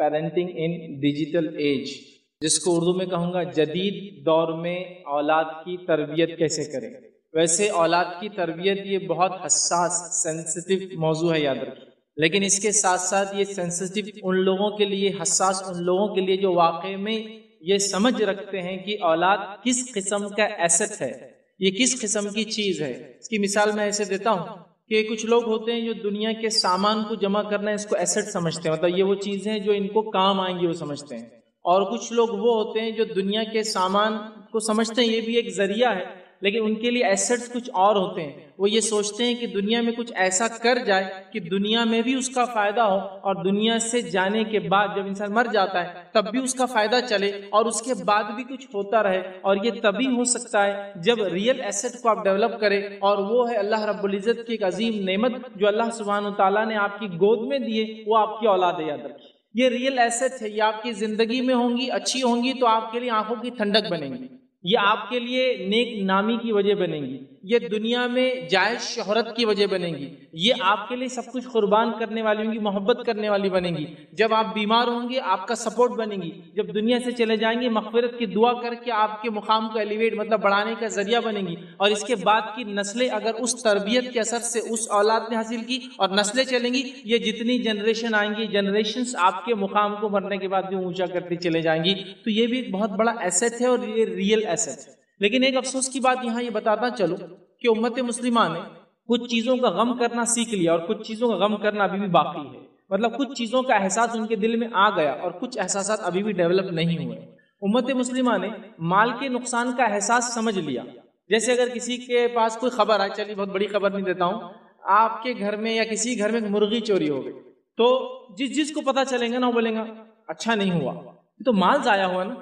Parenting in digital age, جس کو اردو میں کہوں گا جدید دور میں اولاد کی تربیت کیسے کریں۔ ویسے اولاد کی تربیت یہ بہت حساس سینسٹیو موضوع ہے، یاد رکھیے، لیکن اس کے ساتھ ساتھ یہ سینسٹیو ان لوگوں کے لیے، حساس ان لوگوں کے لیے جو واقع میں یہ سمجھ رکھتے ہیں کہ اولاد کس قسم کا ایسٹ ہے، یہ کس قسم کی چیز ہے۔ اس کی مثال میں ایسے دیتا ہوں کہ کچھ لوگ ہوتے ہیں جو دنیا کے سامان کو جمع کرنا ہے اس کو ایسٹ سمجھتے ہیں، مطلب یہ وہ چیزیں جو ان کو کام آئیں گی وہ سمجھتے ہیں، اور کچھ لوگ وہ ہوتے ہیں جو دنیا کے سامان کو سمجھتے ہیں یہ بھی ایک ذریعہ ہے، لیکن ان کے لیے ایسٹس کچھ اور ہوتے ہیں۔ وہ یہ سوچتے ہیں کہ دنیا میں کچھ ایسا کر جائے کہ دنیا میں بھی اس کا فائدہ ہو، اور دنیا سے جانے کے بعد جب انسان مر جاتا ہے تب بھی اس کا فائدہ چلے، اور اس کے بعد بھی کچھ ہوتا رہے۔ اور یہ تبھی ہو سکتا ہے جب ریئل ایسٹ کو آپ ڈیولپ کریں، اور وہ ہے اللہ رب العزت کی ایک عظیم نعمت جو اللہ سبحانہ وتعالیٰ نے آپ کی گود میں دیے، وہ آپ کی اولاد ہے، یاد رکھیے۔ یہ ریئل ایسٹ ہے، یہ آپ کی زندگی میں ہوں گی، اچھی ہوں گی تو آپ کے لیے آنکھوں کی ٹھنڈک بنیں گی، یہ آپ کے لیے نیک نامی کی وجہ بنے گی، یہ دنیا میں جائز شہرت کی وجہ بنے گی، یہ آپ کے لیے سب کچھ قربان کرنے والی ہوں گی، محبت کرنے والی بنے گی۔ جب آپ بیمار ہوں گے آپ کا سپورٹ بنے گی، جب دنیا سے چلے جائیں گے مغفرت کی دعا کر کے آپ کے مقام کو ایلیویٹ مطلب بڑھانے کا ذریعہ بنے گی۔ اور اس کے بعد کی نسلیں اگر اس تربیت کے اثر سے اس اولاد نے حاصل کی اور نسلیں چلیں گی، یہ جتنی جنریشن آئیں گی جنریشنز آپ کے مقام کو مرنے کے بعد بھی اونچا کرتی چلے جائیں گی۔ تو یہ بھی ایک بہت بڑا ایسٹ ہے اور یہ ریئل ایسٹ ہے۔ لیکن ایک افسوس کی بات یہاں یہ بتاتا چلوں کہ امت مسلمہ نے کچھ چیزوں کا غم کرنا سیکھ لیا اور کچھ چیزوں کا غم کرنا ابھی بھی باقی ہے، مطلب کچھ چیزوں کا احساس ان کے دل میں آ گیا اور کچھ احساسات ابھی بھی ڈیولپ نہیں ہوئے۔ امت مسلمہ نے مال کے نقصان کا احساس سمجھ لیا، جیسے اگر کسی کے پاس کوئی خبر آئے، چلیے بہت بڑی خبر نہیں دیتا ہوں، آپ کے گھر میں یا کسی گھر میں ایک مرغی چوری ہو گئی، تو جس کو پتہ چلیں گا نا وہ بولیں گا اچھا نہیں ہوا، تو مال ضائع ہوا نا۔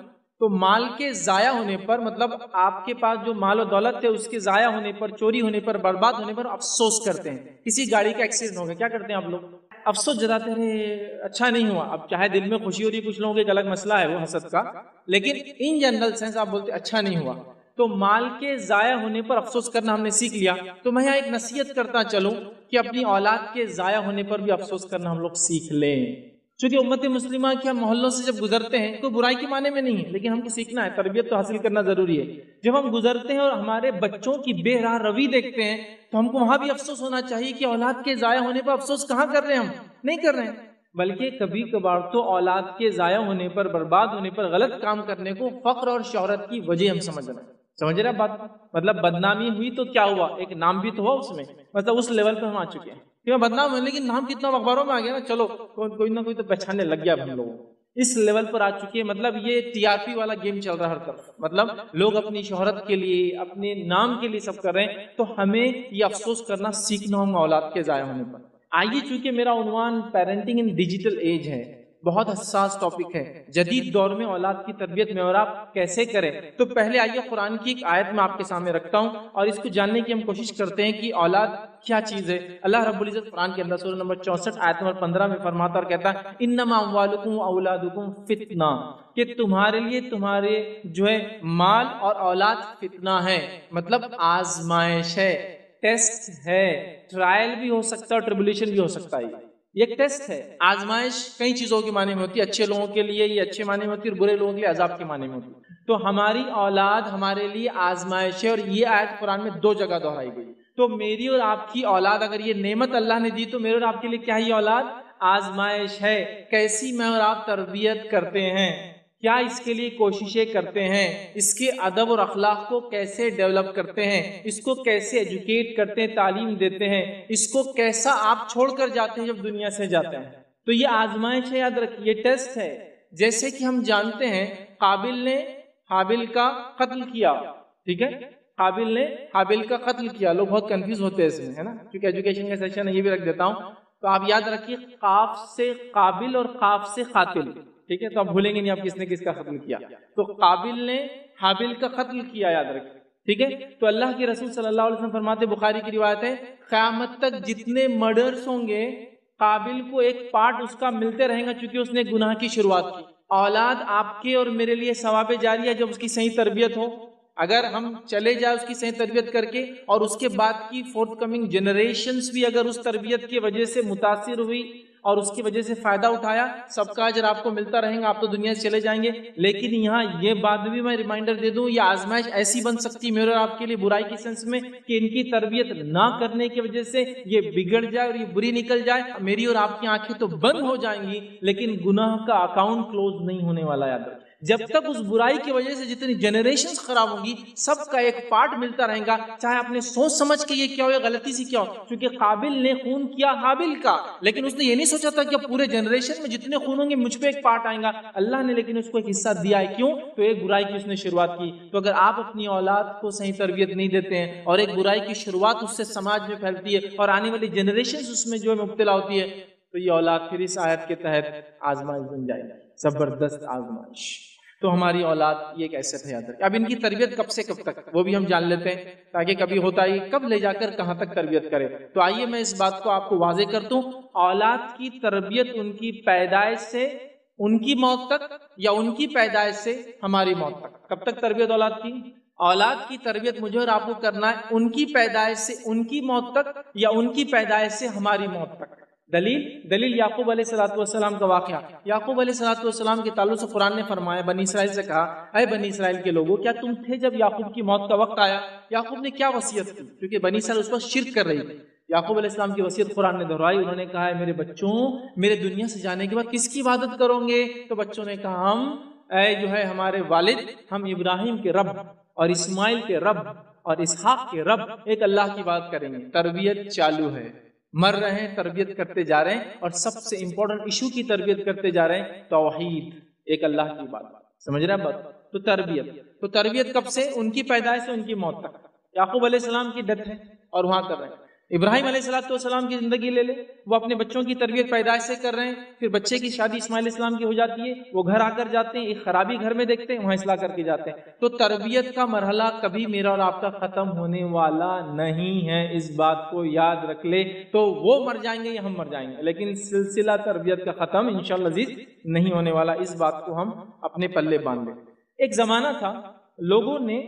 تو مال کے ضائع ہونے پر مطلب آپ کے پاس جو مال و دولت ہے اس کے ضائع ہونے پر، چوری ہونے پر، برباد ہونے پر افسوس کرتے ہیں۔ کسی گاڑی کا ایکسیڈنٹ ہو گیا، کیا کرتے ہیں آپ لوگ؟ افسوس جتاتے ہیں، اچھا نہیں ہوا۔ اب چاہے دل میں خوشی ہو رہی ہے، کچھ لوگوں کا ایک الگ مسئلہ ہے وہ حسد کا، لیکن ان جنرل سینس آپ بولتے اچھا نہیں ہوا۔ تو مال کے ضائع ہونے پر افسوس کرنا ہم نے سیکھ لیا۔ تو میں یہاں ایک نصیحت کرتا چلوں کہ اپنی اولاد کے ضائع ہونے پر بھی افسوس کرنا ہم لوگ سیکھ لیں، چونکہ امت مسلمہ کے ہم محلوں سے جب گزرتے ہیں کوئی برائی کے معنی میں نہیں ہے، لیکن ہم کو سیکھنا ہے، تربیت تو حاصل کرنا ضروری ہے۔ جب ہم گزرتے ہیں اور ہمارے بچوں کی بے راہ روی دیکھتے ہیں تو ہم کو وہاں بھی افسوس ہونا چاہیے کہ اولاد کے ضائع ہونے پر افسوس کہاں کر رہے ہیں، ہم نہیں کر رہے ہیں، بلکہ کبھی کبھار تو اولاد کے ضائع ہونے پر، برباد ہونے پر، غلط کام کرنے کو فخر اور شہرت کی وجہ ہم سمجھ رہے ہیں بات، مطلب بدنامی ہوئی تو کیا ہوا، ایک نام بھی تو ہوا اس میں، مطلب اس لیول پہ ہم آ چکے ہیں کہ میں بدنام ہوں لیکن نام کتنا اخباروں میں آ گیا نا، چلو کوئی نہ کوئی تو پہچاننے لگ گیا ہم لوگوں، اس لیول پر آ چکے ہیں۔ مطلب یہ ٹی آر پی والا گیم چل رہا ہے ہر طرف، مطلب لوگ اپنی شہرت کے لیے، اپنے نام کے لیے سب کر رہے ہیں، تو ہمیں یہ افسوس کرنا سیکھنا ہوگا اولاد کے ضائع ہونے پر۔ آئیے، چونکہ میرا عنوان پیرنٹنگ ان ڈیجیٹل ایج ہے، بہت حساس ٹاپک ہے، جدید دور میں اولاد کی تربیت میں اور آپ کیسے کریں، تو پہلے آئیے قرآن کی ایک آیت میں آپ کے سامنے رکھتا ہوں اور اس کو جاننے کی ہم کوشش کرتے ہیں کہ اولاد کیا چیز ہے۔ اللہ رب العزت قرآن کے اندر سورہ نمبر 64 آیت نمبر 15 میں فرماتا اور کہتا ہے انما اموالکم واولادکم فتنہ، کہ تمہارے لیے تمہارے جو ہے مال اور اولاد فتنہ ہے، مطلب آزمائش ہے، ٹیسٹ ہے، ٹرائل بھی ہو سکتا ہے اور ٹربولیشن بھی ہو سکتا ہے۔ یہ ایک ٹیسٹ ہے۔ آزمائش کئی چیزوں کے معنی میں ہوتی ہے، اچھے لوگوں کے لیے یہ اچھے معنی میں ہوتی ہے اور برے لوگوں کے لیے عذاب کے معنی میں ہوتی ہے۔ تو ہماری اولاد ہمارے لیے آزمائش ہے، اور یہ آیت قرآن میں 2 جگہ دہرائی گئی۔ تو میری اور آپ کی اولاد، اگر یہ نعمت اللہ نے دی تو میرے اور آپ کے لیے کیا ہے؟ یہ اولاد آزمائش ہے۔ کیسی میں اور آپ تربیت کرتے ہیں، کیا اس کے لیے کوششیں کرتے ہیں، اس کے ادب اور اخلاق کو کیسے ڈیولپ کرتے ہیں، اس کو کیسے ایجوکیٹ کرتے ہیں، تعلیم دیتے ہیں، اس کو کیسا آپ چھوڑ کر جاتے ہیں جب دنیا سے جاتے ہیں۔ تو یہ آزمائش ہے، یاد رکھیے، یہ ٹیسٹ ہے۔ جیسے کہ ہم جانتے ہیں قابل نے حابل کا قتل کیا، ٹھیک ہے، قابل نے حابل کا قتل کیا۔ لوگ بہت کنفیوز ہوتے ہیں اس میں، ہے نا، کیونکہ ایجوکیشن کا سیشن ہے، یہ بھی رکھ دیتا ہوں، تو آپ یاد رکھیے قاف سے قابل اور قاف سے قاتل، ٹھیک ہے، تو آپ بھولیں گے نہیں آپ کس نے کس کا قتل کیا۔ تو قابل نے حابل کا قتل کیا، یاد رکھیے، ٹھیک ہے۔ تو اللہ کے رسول صلی اللہ علیہ وسلم فرماتے، بخاری کی روایت ہے، قیامت تک جتنے مرڈرز ہوں گے قابل کو ایک پارٹ اس کا ملتے رہیں گا، چونکہ اس نے گناہ کی شروعات کی۔ اولاد آپ کے اور میرے لیے ثواب جاریہ ہے جب اس کی صحیح تربیت ہو۔ اگر ہم چلے جائیں اس کی صحیح تربیت کر کے، اور اس کے بعد کی فورتھ کمنگ جنریشنز بھی اگر اس تربیت کی وجہ سے متاثر ہوئی اور اس کی وجہ سے فائدہ اٹھایا، سب کا اجر آپ کو ملتا رہے گا، آپ تو دنیا سے چلے جائیں گے۔ لیکن یہاں یہ بات بھی میں ریمائنڈر دے دوں، یہ آزمائش ایسی بن سکتی ہے میرے اور آپ کے لیے برائی کی سینس میں کہ ان کی تربیت نہ کرنے کی وجہ سے یہ بگڑ جائے اور یہ بری نکل جائے، میری اور آپ کی آنکھیں تو بند ہو جائیں گی لیکن گناہ کا اکاؤنٹ کلوز نہیں ہونے والا۔ یاد رکھیں، جب تک اس برائی کی وجہ سے جتنی جنریشنز خراب ہوں گی، سب کا ایک پارٹ ملتا رہے گا، چاہے آپ نے سوچ سمجھ کے یہ کیا ہو یا غلطی سے کیا ہو۔ کیونکہ قابل نے خون کیا حابل کا، لیکن اس نے یہ نہیں سوچا تھا کہ پورے جنریشن میں جتنے خون ہوں گے مجھ پہ ایک پارٹ آئے گا، اللہ نے لیکن اس کو ایک حصہ دیا ہے۔ کیوں؟ تو ایک برائی کی اس نے شروعات کی۔ تو اگر آپ اپنی اولاد کو صحیح تربیت نہیں دیتے ہیں اور ایک برائی کی شروعات اس سے سماج میں پھیلتی ہے اور آنے والی جنریشنز اس میں جو ہے مبتلا ہوتی ہے، تو یہ اولاد پھر اس آیت کے تحت آزمائش بن جائے گی، زبردست آزمائش۔ تو ہماری اولاد یہ ایک ایسٹ ہے، یاد رکھیں۔ اب ان کی تربیت کب سے کب تک وہ بھی ہم جان لیتے ہیں، تاکہ کبھی ہوتا ہے کب لے جا کر کہاں تک تربیت کرے۔ تو آئیے میں اس بات کو آپ کو واضح کر دوں، اولاد کی تربیت ان کی پیدائش سے ان کی موت تک یا ان کی پیدائش سے ہماری موت تک۔ کب تک تربیت اولاد کی؟ اولاد کی تربیت مجھے اور آپ کو کرنا ہے ان کی پیدائش سے ان کی موت تک یا ان کی پیدائش سے ہماری موت تک۔ دلیل یعقوب علیہ السلام کا واقعہ۔ یعقوب علیہ السلام کے تعلق سے قرآن نے فرمایا، بنی اسرائیل سے کہا، اے بنی اسرائیل کے لوگوں، کیا تم تھے جب یعقوب کی موت کا وقت آیا؟ یعقوب نے کیا وصیت کی؟ کیونکہ بنی اسرائیل اس وقت شرک کر رہی تھی۔ یعقوب علیہ السلام کی وصیت قرآن نے دہرائی، انہوں نے کہا ہے میرے بچوں، میرے دنیا سے جانے کے بعد کس کی عبادت کرو گے؟ تو بچوں نے کہا ہم اے جو ہے ہمارے والد، ہم ابراہیم کے رب اور اسماعیل کے رب اور اسحاق کے رب ایک اللہ کی بات کریں گے۔ تربیت چالو ہے، مر رہے ہیں، تربیت کرتے جا رہے ہیں، اور سب سے امپورٹنٹ ایشو کی تربیت کرتے جا رہے ہیں، توحید، ایک اللہ کی بات۔ سمجھ رہے ہیں بات؟ تو تربیت کب سے؟ ان کی پیدائش سے ان کی موت تک۔ یعقوب علیہ السلام کی ڈیتھ ہے اور وہاں کر رہے ہیں۔ ابراہیم علیہ السلام کی زندگی لے لے، وہ اپنے بچوں کی تربیت پیدائش سے کر رہے ہیں، پھر بچے کی شادی اسماعیل علیہ السلام کی ہو جاتی ہے، وہ گھر آ کر جاتے ہیں، ایک خرابی گھر میں دیکھتے ہیں، وہاں اصلاح کر کے جاتے ہیں۔ تو تربیت کا مرحلہ کبھی میرا اور آپ کا ختم ہونے والا نہیں ہے، اس بات کو یاد رکھ لے۔ تو وہ مر جائیں گے یا ہم مر جائیں گے، لیکن سلسلہ تربیت کا ختم انشاءاللہ عزیز نہیں ہونے والا، اس بات کو ہم اپنے پلے باندھ لیں۔ ایک زمانہ تھا لوگوں نے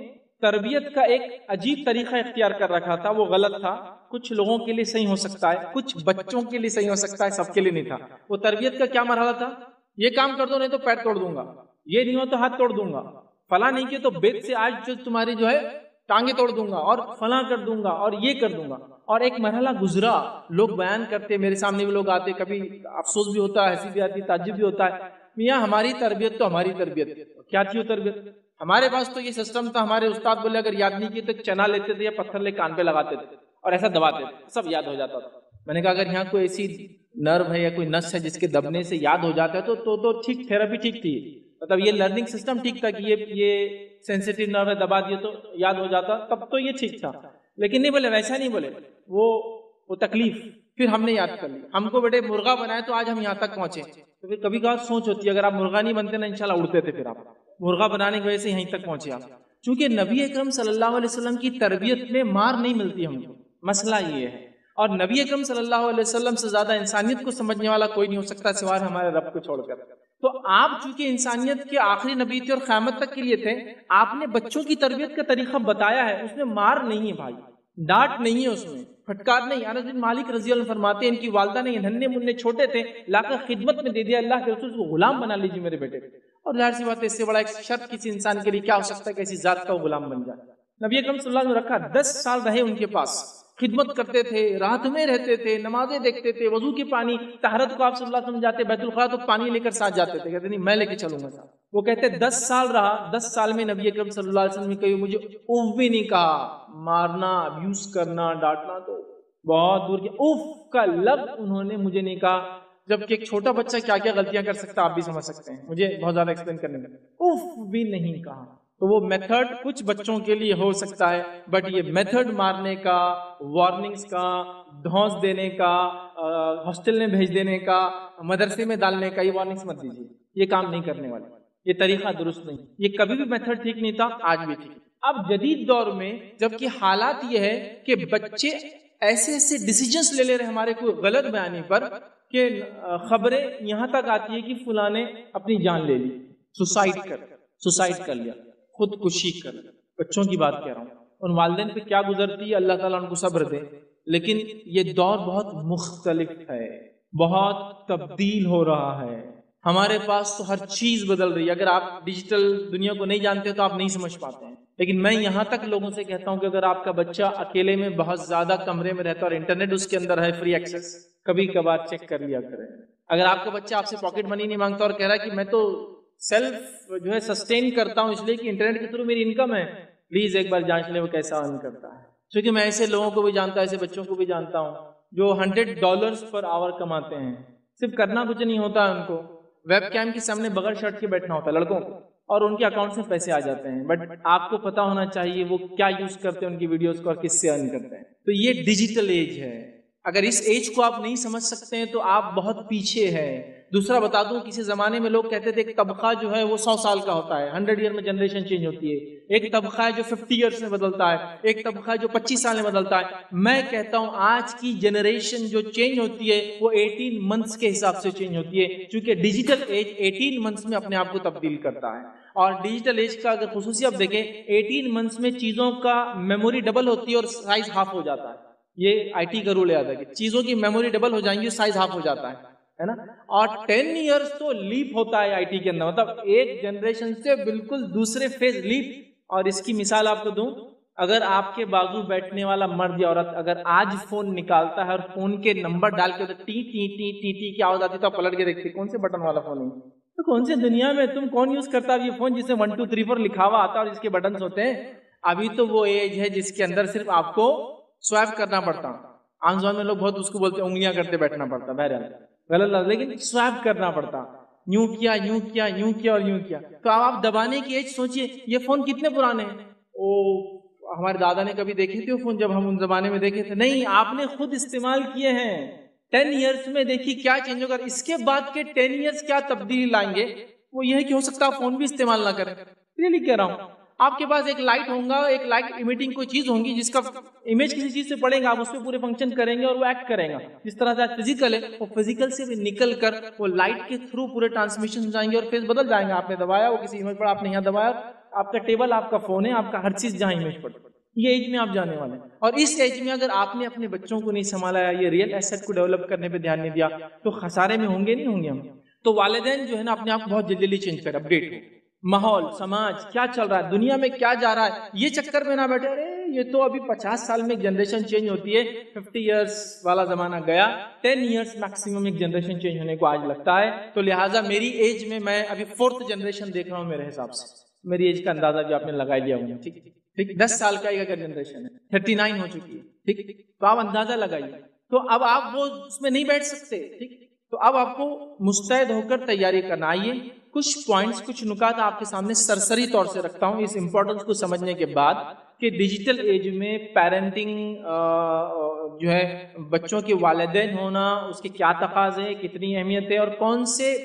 تربیت کا ایک عجیب طریقہ اختیار کر رکھا تھا، وہ غلط تھا۔ کچھ لوگوں کے لیے صحیح ہو سکتا ہے، کچھ بچوں کے لیے صحیح ہو سکتا ہے، سب کے لیے نہیں تھا۔ وہ تربیت کا کیا مرحلہ تھا؟ یہ کام کر دو نہیں تو پیر توڑ دوں گا، یہ نہیں ہو تو ہاتھ توڑ دوں گا، فلاں نہیں کیا تو بیت سے آج جو تمہاری جو ہے ٹانگیں توڑ دوں گا، اور فلاں کر دوں گا، اور یہ کر دوں گا۔ اور ایک مرحلہ گزرا، لوگ بیان کرتے، میرے سامنے بھی لوگ آتے، کبھی افسوس بھی ہوتا ہے، ہنسی بھی آتی، تعجب بھی ہوتا ہے، میاں ہماری تربیت تو ہماری تربیت کیا تھی؟ وہ تربیت ہمارے پاس تو یہ سسٹم تھا، ہمارے استاد بولے اگر یاد نہیں کیے تو چنا لیتے تھے یا پتھر لے کان پہ لگاتے تھے اور ایسا دباتے تھے، سب یاد ہو جاتا تھا۔ میں نے کہا اگر یہاں کوئی ایسی نرو ہے یا کوئی نس ہے جس کے دبنے سے یاد ہو جاتا ہے تو ٹھیک، تھیراپی ٹھیک تھی، مطلب یہ لرننگ سسٹم ٹھیک تھا کہ یہ سینسیٹیو نرو ہے، دبا دیے تو یاد ہو جاتا، تب تو یہ ٹھیک تھا۔ لیکن نہیں بولے، ویسا نہیں بولے، وہ تکلیف پھر ہم نے یاد کر لی۔ ہم کو بیٹے مرغا بنائے تو آج ہم یہاں تک پہنچے، تو پھر کبھی کبھار سوچ ہوتی ہے اگر آپ مرغا نہیں بنتے نا انشاءاللہ اڑتے تھے، پھر آپ مرغا بنانے کی وجہ سے یہیں تک پہنچے آپ۔ چونکہ نبی اکرم صلی اللہ علیہ وسلم کی تربیت میں مار نہیں ملتی ہم کو، مسئلہ یہ ہے۔ اور نبی اکرم صلی اللہ علیہ وسلم سے زیادہ انسانیت کو سمجھنے والا کوئی نہیں ہو سکتا سوائے ہمارے رب کو چھوڑ کر۔ تو آپ چونکہ انسانیت کے آخری نبی تھے اور قیامت تک کے لیے تھے، آپ نے بچوں کی تربیت کا طریقہ بتایا ہے، اس میں مار نہیں ہے بھائی، ڈانٹ نہیں ہے، اس میں پھٹکار نہیں۔ انس بن مالک رضی اللہ عنہ فرماتے ہیں ان کی والدہ نے ننھے منھے چھوٹے تھے لا کر خدمت میں دے دیا، اللہ کے رسول کو غلام بنا لیجیے میرے بیٹے، اور ظاہر سی بات ہے اس سے بڑا ایک شرط کسی انسان کے لیے کیا ہو سکتا ہے کہ ایسی ذات کا وہ غلام بن جائے۔ نبی اکرم صلی اللہ علیہ وسلم رکھا، 10 سال رہے ان کے پاس، خدمت کرتے تھے، رات میں رہتے تھے، نمازیں دیکھتے تھے، وضو کے پانی، طہارت کو آپ صلی اللہ علیہ وسلم جاتے بیت الخلاء تو پانی لے کر ساتھ جاتے تھے، کہتے نہیں میں لے کے چلوں گا ساتھ۔ وہ کہتے 10 سال رہا، 10 سال میں نبی اکرم صلی اللہ علیہ وسلم نے کہی مجھے اوف بھی نہیں کہا، مارنا، ابیوز کرنا، ڈانٹنا تو بہت دور کی، اوف کا لفظ انہوں نے مجھے نہیں کہا، جبکہ ایک چھوٹا بچہ کیا کیا غلطیاں کر سکتا آپ بھی سمجھ سکتے ہیں، مجھے بہت زیادہ ایکسپلین کرنے میں، اوف بھی نہیں کہا۔ تو وہ میتھڈ کچھ بچوں کے لیے ہو سکتا ہے، بٹ یہ میتھڈ مارنے کا، وارننگز کا، دھونس دینے کا، ہاسٹل میں بھیج دینے کا، مدرسے میں ڈالنے کا، یہ وارننگز مت دیجیے، یہ کام نہیں کرنے والے، یہ طریقہ درست نہیں، یہ کبھی بھی میتھڈ ٹھیک نہیں تھا، آج بھی ٹھیک۔ اب جدید دور میں جبکہ حالات یہ ہے کہ بچے ایسے ڈیسیجنز لے لے رہے ہمارے کوئی غلط بیانی پر کہ خبریں یہاں تک آتی ہے کہ فلاں نے اپنی جان لے لی، سوسائڈ کر لیا، خودکشی کر لی۔ بچوں کی بات کہہ رہا ہوں، ان والدین پہ کیا گزرتی ہے، اللہ تعالیٰ ان کو صبر دے، لیکن یہ دور بہت مختلف ہے، بہت تبدیل ہو رہا ہے. ہمارے پاس تو ہر چیز بدل رہی ہے. اگر آپ ڈیجیٹل دنیا کو نہیں جانتے تو آپ نہیں سمجھ پاتے ہیں. لیکن میں یہاں تک لوگوں سے کہتا ہوں کہ اگر آپ کا بچہ اکیلے میں بہت زیادہ کمرے میں رہتا ہے اور انٹرنیٹ اس کے اندر ہے فری ایکسیس، کبھی کبھار چیک کر لیا کریں. اگر آپ کا بچہ آپ سے پاکٹ منی نہیں مانگتا اور کہہ رہا ہے کہ میں تو سیلف جو ہے سسٹین کرتا ہوں اس لیے کہ انٹرنیٹ کے تھرو میری انکم ہے، پلیز ایک بار جانچ لیں وہ کیسا ارن کرتا ہے. کیونکہ میں ایسے لوگوں کو بھی جانتا ہوں، ایسے بچوں کو بھی جانتا ہوں جو $100 پر آور کماتے ہیں. صرف کرنا کچھ نہیں ہوتا ان کو، ویب کیم کے سامنے بغیر شرٹ کے بیٹھنا ہوتا ہے لڑکوں کو، اور ان کے اکاؤنٹ میں پیسے آ جاتے ہیں. بٹ آپ کو پتا ہونا چاہیے وہ کیا یوز کرتے ہیں ان کی ویڈیوز کو اور کس سے ارن کرتے ہیں. تو یہ ڈیجیٹل ایج ہے. اگر اس ایج کو آپ نہیں سمجھ سکتے ہیں تو آپ بہت پیچھے ہیں. دوسرا بتا دوں، کسی زمانے میں لوگ کہتے تھے ایک طبقہ جو ہے وہ 100 سال کا ہوتا ہے، 100 ایئر میں جنریشن چینج ہوتی ہے. ایک طبقہ ہے جو 50 ایئرس میں بدلتا ہے، ایک طبقہ ہے جو 25 سال میں بدلتا ہے. میں کہتا ہوں آج کی جنریشن جو چینج ہوتی ہے وہ 18 منتھس کے حساب سے چینج ہوتی ہے، کیونکہ ڈیجیٹل ایج 18 منتھس میں اپنے آپ کو تبدیل کرتا ہے. اور ڈیجیٹل ایج کا اگر خصوصی آپ دیکھیں، 18 منتھس میں چیزوں کا میموری ڈبل ہوتی ہے اور سائز ہاف ہو جاتا ہے. یہ آئی ٹی کا رول یاد ہے کہ چیزوں کی میموری ڈبل ہو جائیں گی، سائز ہاف ہو جاتا ہے نا. اور 10 ایئرس تو لیپ ہوتا ہے آئی ٹی کے اندر، مطلب ایک جنریشن سے بالکل دوسرے فیز لیپ. اور اس کی مثال آپ کو دوں، اگر آپ کے بازو بیٹھنے والا مرد یا عورت اگر آج فون نکالتا ہے اور فون کے نمبر ڈال کے T T T T T کی آواز آتی تو آپ پلٹ کے دیکھتے کون سے بٹن والا فون ہے، تو کون سی دنیا میں تم کون یوز کرتا ہے یہ فون جس میں 1 2 3 4 لکھا ہوا آتا ہے اور اس کے بٹنز ہوتے ہیں. ابھی تو وہ ایج ہے جس کے اندر صرف آپ کو سوائپ کرنا پڑتا. عام زبان میں لوگ بہت اس کو بولتے ہیں انگلیاں کرتے بیٹھنا پڑتا، بہرحال غلط، لیکن سوائپ کرنا پڑتا. یوں کیا یوں کیا یوں کیا اور یوں کیا. تو آپ دبانے کی ایج سوچئے یہ فون کتنے پرانے ہیں. ہمارے دادا نے کبھی دیکھے تھے وہ فون جب ہم ان زمانے میں دیکھے تھے؟ نہیں، آپ نے خود استعمال کیے ہیں. 10 ایئرس میں دیکھیے کیا چینج ہوگا. اس کے بعد کے 10 ایئرس کیا تبدیلی لائیں گے وہ یہ ہے کہ ہو سکتا ہے فون بھی استعمال نہ کریں. ریئلی کہہ رہا ہوں. آپ کے پاس ایک لائٹ ہوگا، ایک لائٹ امیٹنگ کوئی چیز ہوگی جس کا امیج کسی چیز سے پڑے گا، آپ اس پہ پورے فنکشن کریں گے اور وہ ایکٹ کرے گا. جس طرح سے فزیکل ہے وہ فزیکل سے بھی نکل کر وہ لائٹ کے تھرو پورے ٹرانسمیشن جائیں گے اور فیس بدل جائیں گے. آپ نے دبایا وہ کسی امیج پر، آپ نے یہاں دبایا، آپ کا ٹیبل آپ کا فون ہے، آپ کا ہر چیز جہاں امیج پر. یہ ایج میں آپ جانے والے ہیں. اور اس ایج میں اگر آپ نے اپنے بچوں کو نہیں سنبھالا، یہ ریئل ایسٹ کو ڈیولپ کرنے پہ دھیان نہیں دیا تو خسارے میں ہوں گے نہیں ہوں گے ہم. تو والدین جو ہے نا اپنے آپ کو بہت جلدی چینج کر اپڈیٹ ہو. ماحول، سماج کیا چل رہا ہے، دنیا میں کیا جا رہا ہے، یہ چکر میں نہ بیٹھے ارے یہ تو ابھی 50 سال میں ایک جنریشن چینج ہوتی ہے، 50 ایئرس والا زمانہ گیا، 10 ایئرس میکسیمم ایک جنریشن چینج ہونے کو آج لگتا ہے. تو لہٰذا میری ایج میں ابھی 4th جنریشن دیکھ رہا ہوں. میرے حساب سے میری ایج کا اندازہ بھی آپ نے لگا لیا ہوں. ٹھیک 10 سال کا ایک اگر جنریشن ہے، 39 ہو چکی ہے. ٹھیک، تو آپ اندازہ لگائیے. تو اب آپ وہ اس میں نہیں بیٹھ سکتے. ٹھیک، تو اب آپ کو مستعد ہو کر تیاری کرنا. آئیے کچھ پوائنٹس، کچھ نکات آپ کے سامنے سرسری طور سے رکھتا ہوں اس امپورٹنس کو سمجھنے کے بعد کہ ڈیجیٹل ایج میں پیرنٹنگ جو ہے بچوں کے والدین ہونا، اس کے کیا تقاضے، کتنی اہمیت ہے اور کون سے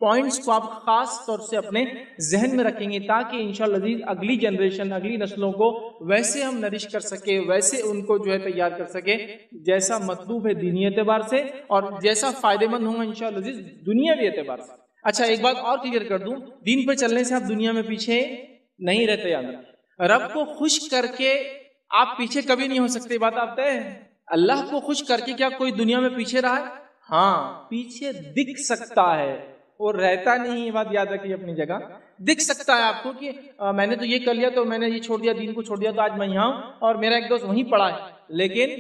پوائنٹس کو آپ خاص طور سے اپنے ذہن میں رکھیں گے تاکہ انشاءاللہ عزیز اگلی جنریشن، اگلی نسلوں کو ویسے ہم نرش کر سکے، ویسے ان کو جو ہے تیار کر سکے جیسا مطلوب ہے دینی اعتبار سے اور جیسا فائدے مند ہوگا انشاءاللہ عزیز دنیاوی اعتبار سے. اچھا ایک بات اور کلیئر کر دوں، دین پہ چلنے سے آپ دنیا میں پیچھے نہیں رہتے. یاد رکھیں رب کو خوش کر کے آپ پیچھے کبھی نہیں ہو سکتے. بات آپ طے ہے. اللہ کو خوش کر کے کیا کوئی دنیا میں پیچھے رہا ہے؟ ہاں، پیچھے دکھ سکتا ہے اور رہتا نہیں. یہ بات یاد رکھیے اپنی جگہ. دکھ سکتا ہے آپ کو کہ میں نے تو یہ کر لیا تو میں نے یہ چھوڑ دیا، دین کو چھوڑ دیا تو آج میں یہاں ہوں اور میرا ایک دوست وہیں پڑا ہے. لیکن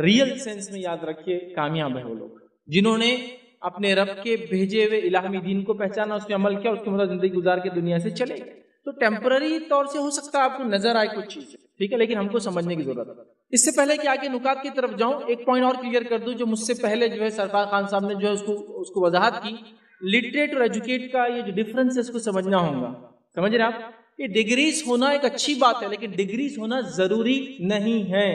ریئل سینس میں یاد رکھیے کامیاب ہے وہ لوگ جنہوں نے اپنے رب کے بھیجے ہوئے الہامی دین کو پہچانا، اس پہ عمل کیا، اس کے مطابق زندگی گزار کے دنیا سے چلے گئے. تو ٹیمپرری طور سے ہو سکتا ہے آپ کو نظر آئے کچھ چیز، ٹھیک ہے، لیکن ہم کو سمجھنے کی ضرورت ہے. اس سے پہلے کہ آگے نکات کی طرف جاؤں، ایک پوائنٹ اور کلیئر کر دوں جو مجھ سے پہلے جو ہے سرفراز خان صاحب نے جو ہے اس کو وضاحت کی. لٹریٹ اور ایجوکیٹ کا یہ جو ڈفرنس ہے اس کو سمجھنا ہوگا. سمجھ رہے آپ؟ یہ ڈگریز ہونا ایک اچھی بات ہے لیکن ڈگریز ہونا ضروری نہیں ہے.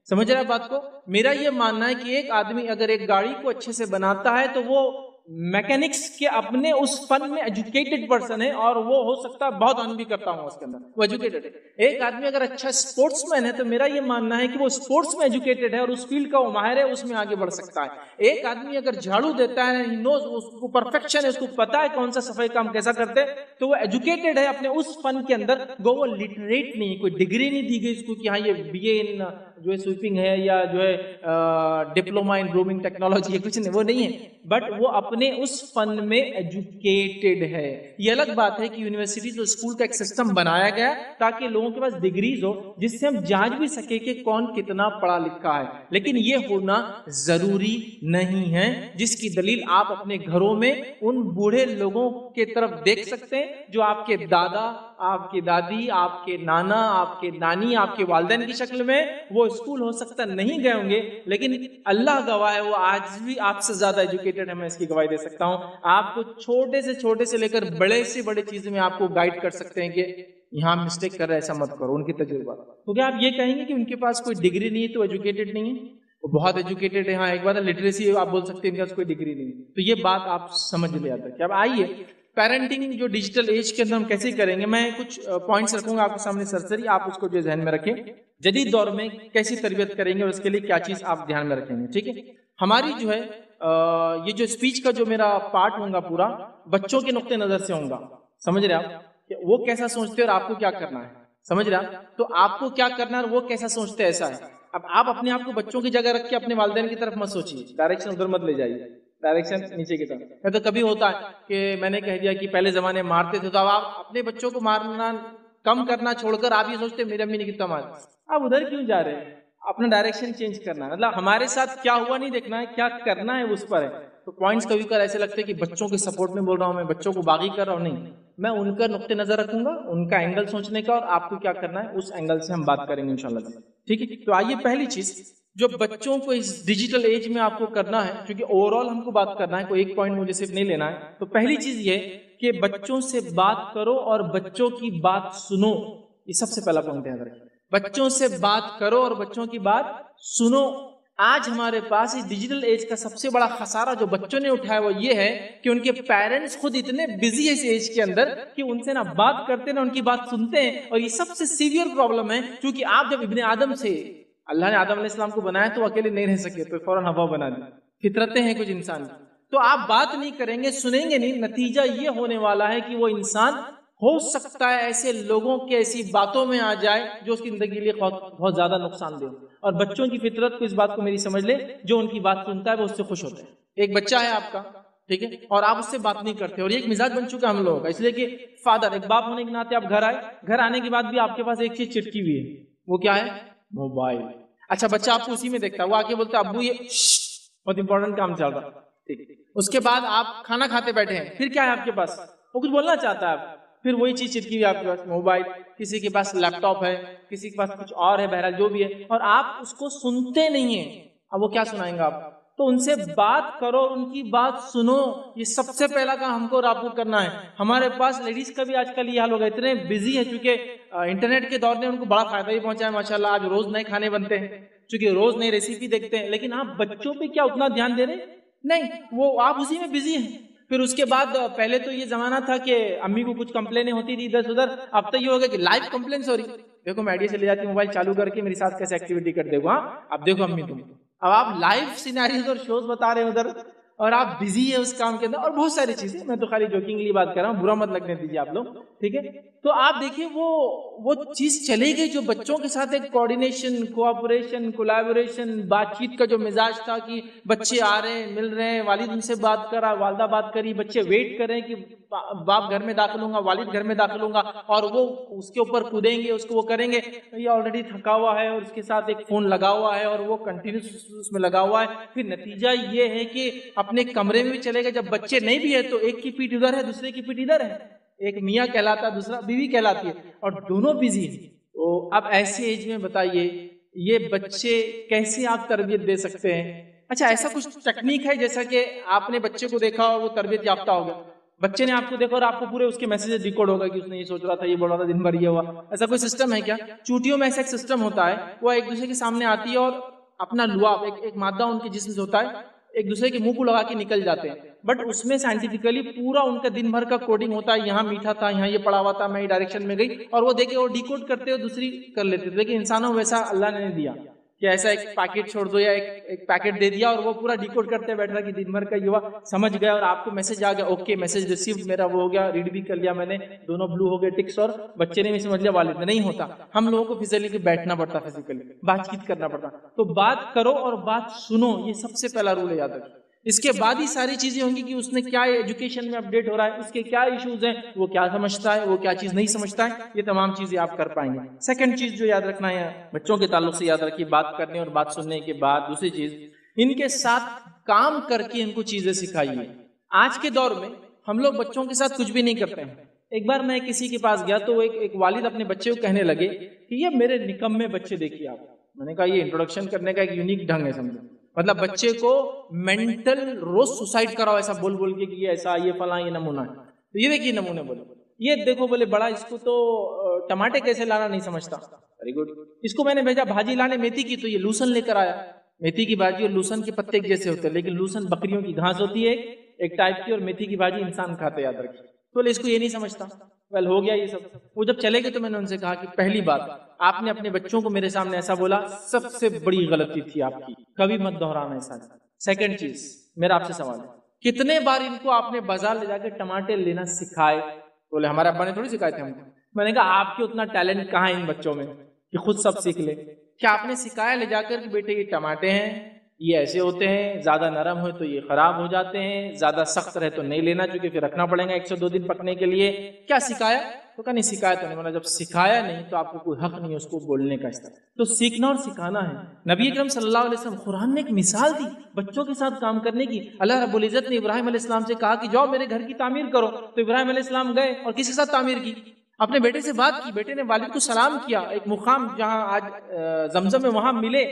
سمجھ رہے ہیں بات کو؟ میرا یہ ماننا ہے کہ ایک آدمی اگر ایک گاڑی کو اچھے سے بناتا ہے تو وہ میکینکس کے اپنے اس فن میں ایجوکیٹڈ پرسن ہے اور وہ ہو سکتا ہے بہت ارن بھی کرتا ہوں اس کے اندر، وہ ایجوکیٹڈ ہے۔ ایک آدمی اگر اچھا اسپورٹس مین ہے تو میرا یہ ماننا ہے کہ وہ اسپورٹس میں ایجوکیٹڈ ہے اور اس فیلڈ کا وہ ماہر ہے، اس میں آگے بڑھ سکتا ہے۔ ایک آدمی اگر جھاڑو دیتا ہے، نوز، اس کو پرفیکشن ہے، اس کو پتا ہے کون سا صفائی کام کیسا کرتے ہیں، تو وہ ایجوکیٹڈ ہے اپنے اس فن کے اندر، وہ لٹریٹ نہیں، کوئی ڈگری نہیں دی گئی اس کو کہ ہاں یہ بی اے ان جو ہے سویپنگ ہے یا جو ہے ڈپلوما ان رومنگ ٹیکنالوجی ہے، کچھ نہیں، وہ نہیں ہے، بٹ وہ اپنے اس فن میں ایجوکیٹڈ ہے۔ یہ الگ بات ہے کہ یونیورسٹیز اور اسکول کا ایک سسٹم بنایا گیا تاکہ لوگوں کے پاس ڈگریز ہو جس سے ہم جانچ بھی سکے کہ کون کتنا پڑھا لکھا ہے، لیکن یہ ہونا ضروری نہیں ہے، جس کی دلیل آپ اپنے گھروں میں ان بوڑھے لوگوں کے طرف دیکھ سکتے ہیں جو آپ کے دادا، آپ کی دادی، آپ کے نانا، آپ کے نانی، آپ کے والدین کی شکل میں، وہ اسکول ہو سکتا نہیں گئے ہوں گے، لیکن اللہ گواہ ہے وہ آج بھی آپ سے زیادہ ایجوکیٹڈ ہے، میں اس کی گواہی دے سکتا ہوں۔ آپ کو چھوٹے سے لے کر بڑے سے بڑے چیزیں میں آپ کو گائیڈ کر سکتے ہیں کہ یہاں مسٹیک کر رہے ایسا مت کرو، ان کی تجربات۔ تو کیا آپ یہ کہیں گے کہ ان کے پاس کوئی ڈگری نہیں ہے تو ایجوکیٹڈ نہیں ہے؟ وہ بہت ایجوکیٹڈ ہے، ہاں ایک بات ہے لٹریسی آپ بول سکتے ہیں ان کے پاس کوئی ڈگری نہیں ہے، تو یہ بات آپ سمجھ لے آتا ہے کہ اب آئیے پیرنٹنگ جو ڈیجیٹل ایج کے اندر ہم کیسے کریں گے، میں کچھ پوائنٹس رکھوں گا آپ کے سامنے سرسری، آپ اس کو جو ذہن میں رکھیں، جدید دور میں کیسی تربیت کریں گے اور اس کے لیے کیا چیز آپ دھیان میں رکھیں گے، ٹھیک ہے؟ ہماری جو ہے یہ جو اسپیچ کا جو میرا پارٹ ہوگا پورا بچوں کے نقطۂ نظر سے ہوگا، سمجھ رہے آپ کہ وہ کیسا سوچتے ہیں اور آپ کو کیا کرنا ہے، سمجھ رہے آپ؟ تو آپ کو کیا کرنا ہے اور وہ کیسا سوچتے ہیں ایسا ہے۔ اب آپ اپنے آپ کو بچوں کی جگہ رکھ کے اپنے والدین کی طرف مت سوچیے، ڈائریکشن ادھر مت لے جائیے، ڈائریکشن نیچے کی طرف۔ تو کبھی ہوتا ہے کہ میں نے کہہ دیا کہ پہلے زمانے میں مارتے تھے، تو اب آپ اپنے بچوں کو مارنا کم کرنا چھوڑ کر آپ یہ سوچتے میری امی نے کتنا مارا، آپ ادھر کیوں جا رہے ہیں؟ اپنا ڈائریکشن چینج کرنا ہے، مطلب ہمارے ساتھ کیا ہوا نہیں دیکھنا ہے، کیا کرنا ہے اس پر ہے۔ تو پوائنٹس کبھی کبھار ایسے لگتے ہیں کہ بچوں کے سپورٹ میں بول رہا ہوں، میں بچوں کو باغی کر رہا ہوں، نہیں، میں ان کا نقطہ نظر رکھوں گا، ان کا اینگل سوچنے کا، اور آپ کو کیا کرنا ہے اس اینگل سے ہم بات کریں گے انشاءاللہ، ٹھیک ہے؟ تو آئیے پہلی چیز جو بچوں کو اس ڈیجیٹل ایج میں آپ کو کرنا ہے، کیونکہ اوور آل ہم کو بات کرنا ہے، کوئی ایک پوائنٹ مجھے صرف نہیں لینا ہے، تو پہلی چیز یہ کہ بچوں سے بات کرو اور بچوں کی بات سنو، یہ سب سے پہلا پوائنٹ یاد رکھیں، بچوں سے بات کرو اور بچوں کی بات سنو۔ آج ہمارے پاس اس ڈیجیٹل ایج کا سب سے بڑا خسارہ جو بچوں نے اٹھایا وہ یہ ہے کہ ان کے پیرنٹس خود اتنے بزی ہے اس ایج کے اندر کہ ان سے نہ بات کرتے نہ ان کی بات سنتے ہیں، اور یہ سب سے سیویئر پرابلم ہے، کیونکہ آپ جب ابن آدم سے اللہ نے آدم علیہ السلام کو بنایا تو اکیلے نہیں رہ سکے، تو فوراً ہوا بنا دی، فطرتیں ہیں کچھ انسان کی، تو آپ بات نہیں کریں گے، سنیں گے نہیں، نتیجہ یہ ہونے والا ہے کہ وہ انسان ہو سکتا ہے ایسے لوگوں کے ایسی باتوں میں آ جائے جو اس کی زندگی کے لیے بہت زیادہ نقصان دہ ہو، اور بچوں کی فطرت کو اس بات کو میری سمجھ لے، جو ان کی بات سنتا ہے وہ اس سے خوش ہوتے ہیں۔ ایک بچہ ہے آپ کا، ٹھیک ہے، اور آپ اس سے بات نہیں کرتے، اور یہ ایک مزاج بن چکا ہم لوگوں کا، اس لیے کہ فادر ایک باپ ہونے کے ناطے آپ گھر آنے کے بعد بھی آپ کے پاس ایک چیز چٹکی ہوئی ہے، وہ کیا ہے؟ موبائل۔ اچھا بچہ آپ کو اسی میں دیکھتا ہے، وہ آ کے بولتا ہے ابو یہ بہت امپورٹنٹ کام چل رہا، ٹھیک، اس کے بعد آپ کھانا کھاتے بیٹھے ہیں، پھر کیا ہے آپ کے پاس؟ وہ کچھ بولنا چاہتا ہے، پھر وہی چیز چٹکی ہوئی آپ کے پاس، موبائل، کسی کے پاس لیپ ٹاپ ہے، کسی کے پاس کچھ اور ہے، بہرحال جو بھی ہے، اور آپ اس کو سنتے نہیں ہیں۔ اب وہ کیا سنائیں گا آپ؟ تو ان سے بات کرو، ان کی بات سنو، یہ سب سے پہلا کام ہم کو اور آپ کو کرنا ہے۔ ہمارے پاس لیڈیز کا بھی آج کل یہ حال ہوگا، اتنے بزی ہے، چونکہ انٹرنیٹ کے دور نے ان کو بڑا فائدہ ہی پہنچا ہے ماشاءاللہ، آج روز نئے کھانے بنتے ہیں، چونکہ روز نئی ریسیپی دیکھتے ہیں، لیکن آپ بچوں پہ کیا اتنا دھیان دے رہے ہیں؟ نہیں، وہ آپ اسی میں بزی ہیں۔ پھر اس کے بعد پہلے تو یہ زمانہ تھا کہ امی کو کچھ کمپلینیں ہوتی تھی ادھر ادھر، اب تو یہ ہوگا کہ لائیو کمپلینس ہو رہی، دیکھو میں آئیڈیا سے لے جاتی ہوں موبائل چالو کر کے میری ساتھ کیسے ایکٹیویٹی کر دے گا، ہاں اب دیکھو امی تم، اب آپ لائیو سیناریوز اور شوز بتا رہے ہیں ادھر، اور آپ بزی ہے اس کام کے اندر، اور بہت ساری چیزیں، میں تو خالی جوکنگلی بات کر رہا ہوں، برا مت لگنے دیجیے آپ لوگ، ٹھیک ہے؟ تو آپ دیکھیں وہ چیز چلے گئی جو بچوں کے ساتھ ایک کوآرڈینیشن، کوآپریشن، کولیبوریشن، بات چیت کا جو مزاج تھا کہ بچے آ رہے ہیں، مل رہے ہیں، والد ان سے بات کر رہا، والدہ بات کری، بچے ویٹ کریں کہ باپ گھر میں داخل ہوں گا، والد گھر میں داخل ہوں گا، اور وہ اس کے اوپر کودیں گے، اس کو وہ کریں گے، یہ آلریڈی تھکا ہوا ہے اور اس کے ساتھ ایک فون لگا ہوا ہے اور وہ کنٹینیوس اس میں لگا ہوا ہے، پھر نتیجہ یہ ہے کہ اپنے کمرے میں بھی چلے گا، جب بچے نہیں بھی ہے تو ایک کی پیٹھ ادھر ہے، دوسرے کی پیٹھ ادھر ہے، ایک میاں کہلاتا ہے، دوسرا بیوی کہلاتی ہے، اور دونوں بزی ہیں۔ تو اب ایسے ایج میں بتائیے یہ بچے کیسے آپ تربیت دے سکتے ہیں؟ اچھا ایسا کچھ ٹیکنیک ہے جیسا کہ آپ نے بچے کو دیکھا اور وہ تربیت یافتہ ہو گیا، بچے نے آپ کو دیکھا اور آپ کو پورے اس کے میسیجز ڈیکوڈ ہوگا کہ اس نے یہ سوچ رہا تھا، یہ بول رہا تھا، دن بھر یہ ہوا، ایسا کوئی سسٹم ہے کیا؟ چوٹیوں میں ایسا ایک سسٹم ہوتا ہے، وہ ایک دوسرے کے سامنے آتی ہے اور اپنا لعاب، ایک مادہ ان کے جسم سے ہوتا ہے، ایک دوسرے کے منہ کو لگا کے نکل جاتے ہیں، بٹ اس میں سائنٹیفکلی پورا ان کا دن بھر کا کوڈنگ ہوتا ہے، یہاں میٹھا تھا، یہاں یہ پڑا ہوا تھا، میں یہ ڈائریکشن میں گئی، اور وہ دیکھے وہ ڈیکوڈ کرتے ہو دوسری کر لیتے تھے، لیکن انسانوں ویسا اللہ نے نہیں دیا کہ ایسا ایک پیکٹ چھوڑ دو یا ایک پیکٹ دے دیا اور وہ پورا ڈیکوڈ کرتے بیٹھ رہا کہ دن بھر کا یہ ہوا، سمجھ گیا اور آپ کو میسج آ گیا، اوکے میسج ریسیوڈ، میرا وہ ہو گیا، ریڈ بھی کر لیا میں نے، دونوں بلو ہو گئے ٹکس، اور بچے نے بھی سمجھ لیا، والد نے نہیں ہوتا، ہم لوگوں کو فزیکلی بیٹھنا پڑتا، فزیکلی بات چیت کرنا پڑتا، تو بات کرو اور بات سنو، یہ سب سے پہلا رول ہے، یاد رکھو۔ اس کے بعد ہی ساری چیزیں ہوں گی کہ اس نے کیا ایجوکیشن میں اپڈیٹ ہو رہا ہے، اس کے کیا ایشوز ہیں، وہ کیا سمجھتا ہے، وہ کیا چیز نہیں سمجھتا ہے، یہ تمام چیزیں آپ کر پائیں گے۔ سیکنڈ چیز جو یاد رکھنا ہے بچوں کے تعلق سے، یاد رکھیے بات کرنے اور بات سننے کے بعد دوسری چیز، ان کے ساتھ کام کر کے ان کو چیزیں سکھائیے۔ آج کے دور میں ہم لوگ بچوں کے ساتھ کچھ بھی نہیں کرتے ہیں۔ ایک بار میں کسی کے پاس گیا تو ایک والد اپنے بچے کو کہنے لگے کہ یہ میرے نکمے بچے دیکھیے آپ۔ میں نے کہا یہ انٹروڈکشن کرنے کا ایک یونیک ڈھنگ ہے، سمجھو، مطلب بچے کو مینٹل روز سوسائڈ کراؤ ایسا بول بول کے کہ یہ ایسا، یہ فلاں، یہ نمونہ ہے، تو یہ دیکھیے نمونے بولے، یہ دیکھو بولے بڑا اس کو تو ٹماٹے کیسے لانا نہیں سمجھتا، ویری گڈ، اس کو میں نے بھیجا بھاجی لانے میتھی کی تو یہ لوسن لے کر آیا۔ میتھی کی بھاجی اور لوسن کے پتے ایک جیسے ہوتے ہیں، لیکن لوسن بکریوں کی گھاس ہوتی ہے ایک ٹائپ کی، اور میتھی کی بھاجی انسان کھاتے، یاد رکھیے، تو اس کو یہ نہیں سمجھتا، ویل ہو گیا یہ سب۔ وہ جب چلے گئے تو میں نے ان سے کہا کہ پہلی بات آپ نے اپنے بچوں کو میرے سامنے ایسا بولا، سب سے بڑی غلطی تھی آپ کی، کبھی مت دہرانا ایسا۔ سیکنڈ چیز میرا آپ سے سوال ہے، کتنے بار ان کو آپ نے بازار لے جا کے ٹماٹے لینا سکھائے؟ بولے ہمارے ابا نے تھوڑی سکھائے تھے ہم کو۔ میں نے کہا آپ کے اتنا ٹیلنٹ کہاں ہے ان بچوں میں کہ خود سب سیکھ لے؟ کیا آپ نے سکھایا لے جا کر کہ بیٹے یہ ٹماٹے ہیں، یہ ایسے ہوتے ہیں، زیادہ نرم ہوئے تو یہ خراب ہو جاتے ہیں، زیادہ سخت رہے تو نہیں لینا کیونکہ پھر رکھنا پڑے گا 102 دن پکنے کے لیے؟ کیا سکھایا؟ تو کہا نہیں سکھایا تو نہیں۔ مطلب جب سکھایا نہیں تو آپ کو کوئی حق نہیں اس کو بولنے کا، اس طرح تو سیکھنا اور سکھانا ہے۔ نبی اکرم صلی اللہ علیہ وسلم، قرآن نے ایک مثال دی بچوں کے ساتھ کام کرنے کی۔ اللہ رب العزت نے ابراہیم علیہ السلام سے کہا کہ جاؤ میرے گھر کی تعمیر کرو، تو ابراہیم علیہ السلام گئے اور کس کے ساتھ تعمیر کی؟ اپنے بیٹے سے بات کی، بیٹے نے والد کو سلام کیا، ایک مقام جہاں آج زمزم میں وہاں ملے،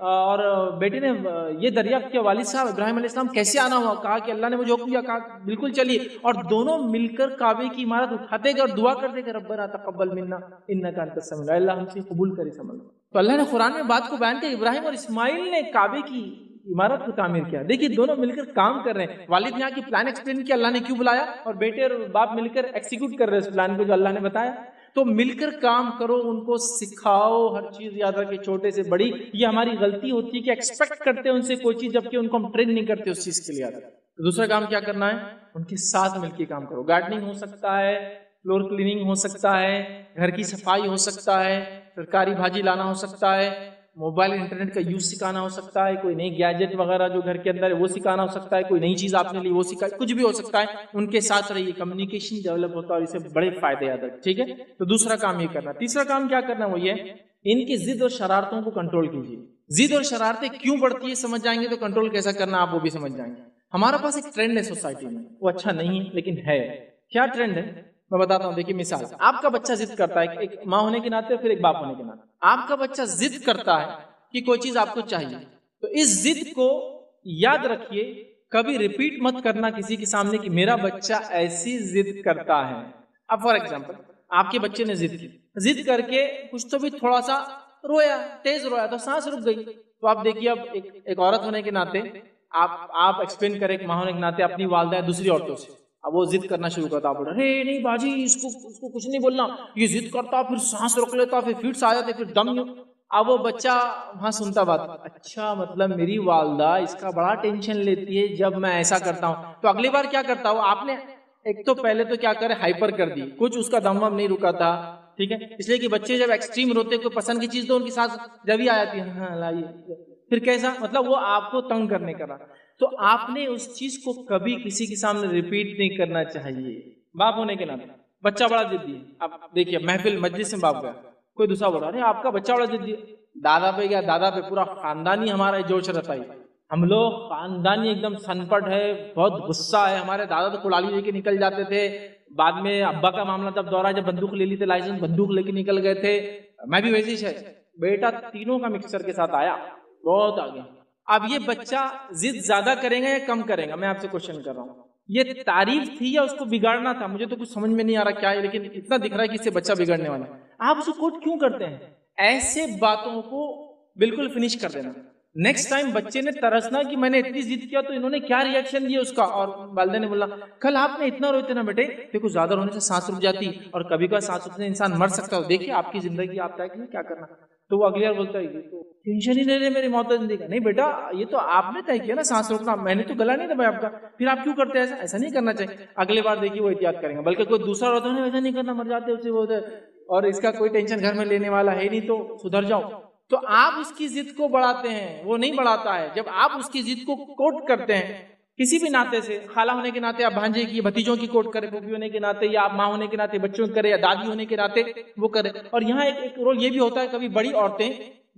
اور بیٹے نے یہ دریافت کیا والد صاحب ابراہیم علیہ السلام کیسے آنا ہوا؟ کہا کہ اللہ نے مجھے حکم دیا، کہا بالکل چلیے، اور دونوں مل کر کعبے کی عمارت اٹھاتے گئے اور دعا کرتے گئے ربنا تقبل منا انک انت السمیع العلیم، اللہ ہم سے قبول کرے سمجھ۔ تو اللہ نے قرآن میں بات کو بیان کیا، ابراہیم اور اسماعیل نے کعبے کی عمارت کو تعمیر کیا۔ دیکھیے دونوں مل کر کام کر رہے ہیں، والد نے آ کے پلان ایکسپلین کیا اللہ نے کیوں بلایا، اور بیٹے اور باپ مل کر ایکسیکیوٹ کر رہے ہیں اس پلان کو جو اللہ نے بتایا۔ تو مل کر کام کرو، ان کو سکھاؤ، ہر چیز یاد رکھے چھوٹے سے بڑی۔ یہ ہماری غلطی ہوتی ہے کہ ایکسپیکٹ کرتے ہیں ان سے کوئی چیز جبکہ ان کو ہم ٹرین نہیں کرتے اس چیز کے لیے۔ تو دوسرا کام کیا کرنا ہے، ان کے ساتھ مل کے کام کرو۔ گارڈننگ ہو سکتا ہے، فلور کلیننگ ہو سکتا ہے، گھر کی صفائی ہو سکتا ہے، سرکاری بھاجی لانا ہو سکتا ہے، موبائل انٹرنیٹ کا یوز سکھانا ہو سکتا ہے، کوئی نئی گیجٹ وغیرہ جو گھر کے اندر ہے وہ سکھانا ہو سکتا ہے، کوئی نئی چیز آپ نے لی وہ سکھائی، کچھ بھی ہو سکتا ہے، ان کے ساتھ رہیے، کمیونیکیشن ڈیولپ ہوتا ہے اور اسے بڑے فائدے آتے ہیں، ٹھیک ہے۔ تو دوسرا کام یہ کرنا۔ تیسرا کام کیا کرنا وہ یہ، ان کی ضد اور شرارتوں کو کنٹرول کیجیے۔ ضد اور شرارتیں کیوں بڑھتی ہے سمجھ جائیں گے تو کنٹرول کیسا کرنا آپ وہ بھی سمجھ جائیں گے۔ ہمارے پاس ایک ٹرینڈ ہے سوسائٹی میں، وہ اچھا نہیں ہے لیکن ہے۔ کیا ٹرینڈ ہے میں بتاتا ہوں، دیکھیے مثال، آپ کا بچہ ضد کرتا ہے، ایک ماں ہونے کے ناطے پھر ایک باپ ہونے کے ناطے، آپ کا بچہ ضد کرتا ہے کہ کوئی چیز آپ کو چاہیے، تو اس ضد کو یاد رکھیے، کبھی ریپیٹ مت کرنا کسی کے سامنے کہ میرا بچہ ایسی ضد کرتا ہے۔ اب فار ایگزامپل آپ کے بچے نے ضد کر کے کچھ تو بھی تھوڑا سا رویا، تیز رویا تو سانس رک گئی، تو آپ دیکھیے اب ایک عورت ہونے کے ناطے آپ ایکسپلین کریں، ایک ماں ہونے کے ناطے اپنی والدہ دوسری عورتوں سے، اب وہ ضد کرنا شروع کرتا، آپ بول رہے ارے نہیں باجی اس کو کچھ نہیں بولنا، یہ ضد کرتا پھر سانس روک لیتا پھر فٹس آ جاتے پھر دم۔ اب وہ بچہ وہاں سنتا بات، اچھا مطلب میری والدہ اس کا بڑا ٹینشن لیتی ہے جب میں ایسا کرتا ہوں، تو اگلی بار کیا کرتا ہوں، آپ نے ایک تو پہلے تو کیا کرے ہائپر کر دی، کچھ اس کا دم وم نہیں رکا تھا، ٹھیک ہے، اس لیے کہ بچے جب ایکسٹریم روتے کوئی پسند کی چیز تو ان کی سانس جب ہی آ جاتی ہے، ہاں لائیے، پھر کیسا مطلب وہ آپ کو تنگ کرنے کا رہا، تو آپ نے اس چیز کو کبھی کسی کے سامنے ریپیٹ نہیں کرنا چاہیے۔ باپ ہونے کے ناطے بچہ بڑا ضدی ہے، اب دیکھیے محفل مجلس میں باپ گیا، کوئی دوسرا بول رہا ہے آپ کا بچہ بڑا ضدی ہے، دادا پہ گیا، دادا پہ پورا خاندانی ہمارا جوش رہتا ہے، ہم لوگ خاندانی ایک دم سنپٹ ہے، بہت غصہ ہے، ہمارے دادا تو کلالی لے کے نکل جاتے تھے، بعد میں ابا کا معاملہ تب دورہ جب بندوق لے لی تھی، لائسنس بندوق لے کے نکل گئے تھے، میں بھی ویسے ہی بیٹا تینوں کا مکسچر کے ساتھ آیا، بہت آگے۔ اب یہ بچہ ضد زیادہ کرے گا یا کم کرے گا، میں آپ سے کوشچن کر رہا ہوں، یہ تعریف تھی یا اس کو بگاڑنا تھا؟ مجھے تو کچھ سمجھ میں نہیں آ رہا کیا ہے، لیکن اتنا دکھ رہا ہے کہ اس سے بچہ بگڑنے والا ہے۔ آپ اس کو کوٹ کیوں کرتے ہیں؟ ایسے باتوں کو بالکل فنش کر دینا، نیکسٹ ٹائم بچے نے ترسنا کہ میں نے اتنی ضد کیا تو انہوں نے کیا ریئیکشن دیا اس کا، اور والدہ نے بولا کل آپ نے اتنا روتے نا بیٹے، دیکھو زیادہ رونے سے سانس رک جاتی اور کبھی کبھی سانس رکنے سے انسان مر سکتا ہے، دیکھیے آپ کی زندگی آپ طے کریں کیا کرنا۔ تو وہ اگلی بار بولتا ہے یہ تو ٹینشن ہی نہیں لے میری موت زندگی کا۔ نہیں بیٹا یہ تو آپ نے طے کیا نا سانس روکنا، میں نے تو گلا نہیں دبایا آپ کا، پھر آپ کیوں کرتے ہیں ایسا؟ ایسا نہیں کرنا چاہیے۔ اگلی بار دیکھیے وہ احتیاط کریں گے، بلکہ کوئی دوسرا روتا ہے ایسا نہیں کرنا مر جاتے اسے وہ اور اس کا کوئی ٹینشن گھر میں لینے والا ہے نہیں تو سدھر جاؤ۔ تو آپ اس کی ضد کو بڑھاتے ہیں، وہ نہیں بڑھاتا ہے۔ جب آپ اس کی ضد کو کوٹ کرتے ہیں کسی بھی ناطے سے، خالہ ہونے کے ناطے آپ بھانجے کی بھتیجوں کی کوٹ کرے، پھوپھی ہونے کے ناطے، یا آپ ماں ہونے کے ناطے بچوں کی کرے، یا دادی ہونے کے ناطے وہ کرے۔ اور یہاں ایک رول یہ بھی ہوتا ہے، کبھی بڑی عورتیں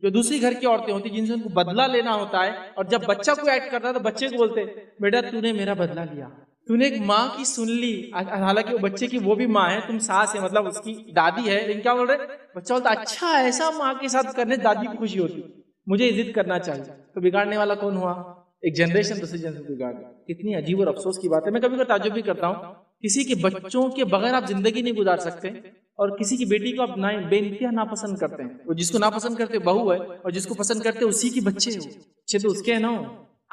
جو دوسری گھر کی عورتیں ہوتی ہیں جن سے ان کو بدلہ لینا ہوتا ہے، اور جب بچہ کوئی ایکٹ کرتا ہے تو بچے کو بولتے بیٹا تو نے میرا بدلہ لیا، تو نے ایک ماں کی سن لی، حالانکہ وہ بچے کی وہ بھی ماں ہے، تم ساس ہے، مطلب اس کی دادی ہے، لیکن کیا بول رہے بچہ بولتا اچھا ایسا ماں کے ساتھ کرنے دادی کو خوشی ہوتی، مجھے عزت کرنا چاہیے۔ تو بگاڑنے والا کون ہوا؟ ایک جنریشن دوسری جنریشن بگاڑ گئی۔ کتنی عجیب اور افسوس کی بات ہے۔ میں کبھی کبھی تعجب بھی کرتا ہوں، کسی کے بچوں کے بغیر آپ زندگی نہیں گزار سکتے، اور کسی کی بیٹی کو آپ بے انتہا ناپسند کرتے ہیں۔ وہ جس کو ناپسند کرتے بہو ہے، اور جس کو پسند کرتے اسی کے بچے ہو، بچے تو اس کے ہیں نا،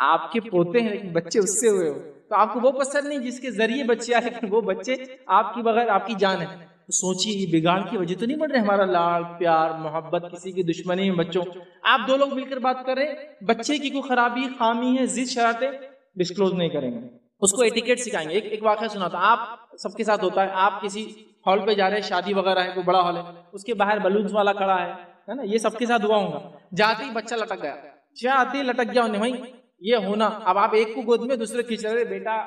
آپ کے پوتے ہیں لیکن بچے اس سے ہوئے ہو، تو آپ کو وہ پسند نہیں جس کے ذریعے بچے آئے، لیکن وہ بچے آپ کی بغیر آپ کی جان ہے۔ تو سوچیے یہ بگاڑ کی وجہ تو نہیں بڑھ رہے، ہمارا لاڑ پیار محبت، کسی کی دشمنی میں بچوں، آپ دو لوگ مل کر بات کر رہے، بچے کی کوئی خرابی خامی ہے ضد شرارتیں ڈسکلوز نہیں کریں گے، اس کو ایٹیکیٹ سکھائیں گے۔ ایک واقعہ سنا تھا، آپ سب کے ساتھ ہوتا ہے، آپ کسی ہال پہ جا رہے ہیں، شادی وغیرہ ہے، کوئی بڑا ہال ہے، اس کے باہر بلونز والا کھڑا ہے نا، یہ سب کے ساتھ ہوا ہوگا، جاتے ہی بچہ لٹک گیا، جاتے ہی لٹک گیا انہیں، بھائی یہ ہونا، اب آپ ایک کو گود میں دوسرے کھینچ رہے، بیٹا